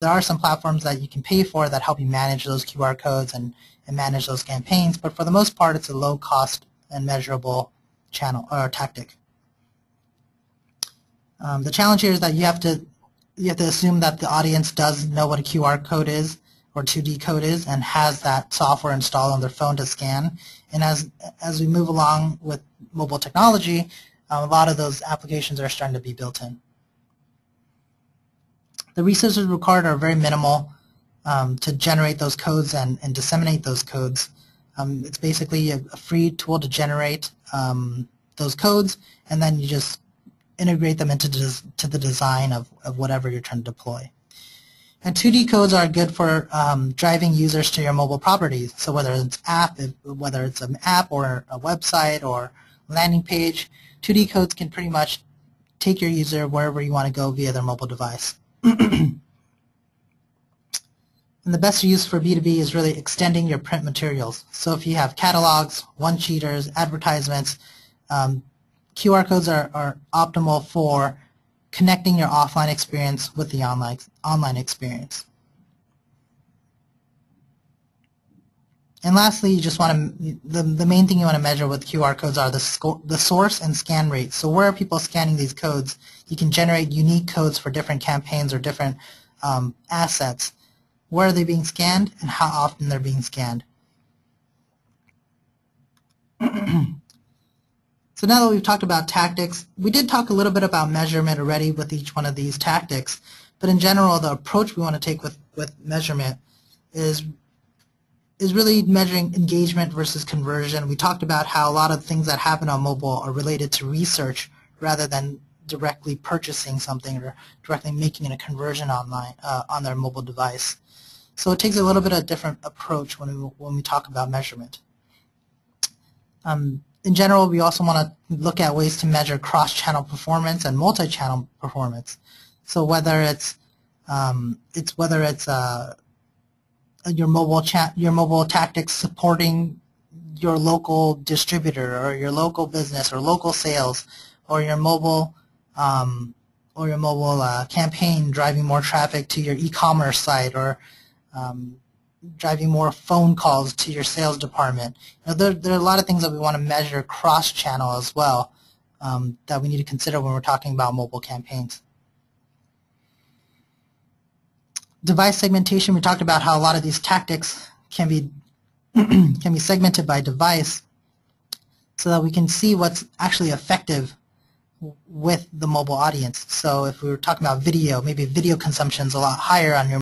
There are some platforms that you can pay for that help you manage those QR codes and manage those campaigns, but for the most part, it's a low cost and measurable channel or tactic. The challenge here is that you have to assume that the audience does know what a QR code is or 2D code is and has that software installed on their phone to scan. And as we move along with mobile technology, a lot of those applications are starting to be built in. The resources required are very minimal to generate those codes and disseminate those codes. It's basically a free tool to generate those codes, and then you just integrate them into the design of whatever you're trying to deploy. And 2D codes are good for driving users to your mobile properties. So whether it's an app or a website or landing page, 2D codes can pretty much take your user wherever you want to go via their mobile device. And the best use for B2B is really extending your print materials. So if you have catalogs, one-sheeters, advertisements, QR codes are optimal for connecting your offline experience with the online experience. And lastly, you just want to, the main thing you want to measure with QR codes are the source and scan rates. So where are people scanning these codes? You can generate unique codes for different campaigns or different assets. Where are they being scanned and how often they're being scanned? So now that we've talked about tactics, we did talk a little bit about measurement already with each one of these tactics, but in general the approach we want to take with measurement is really measuring engagement versus conversion. We talked about how a lot of things that happen on mobile are related to research rather than directly purchasing something or directly making a conversion online on their mobile device. So it takes a little bit of a different approach when we talk about measurement. In general, we also want to look at ways to measure cross-channel performance and multi-channel performance. So whether it's your mobile tactics supporting your local distributor or your local business or local sales, or your mobile campaign driving more traffic to your e-commerce site, or driving more phone calls to your sales department. You know, there are a lot of things that we want to measure cross-channel as well that we need to consider when we're talking about mobile campaigns. Device segmentation, we talked about how a lot of these tactics can be segmented by device so that we can see what's actually effective with the mobile audience. So if we were talking about video, maybe video consumption is a lot higher on your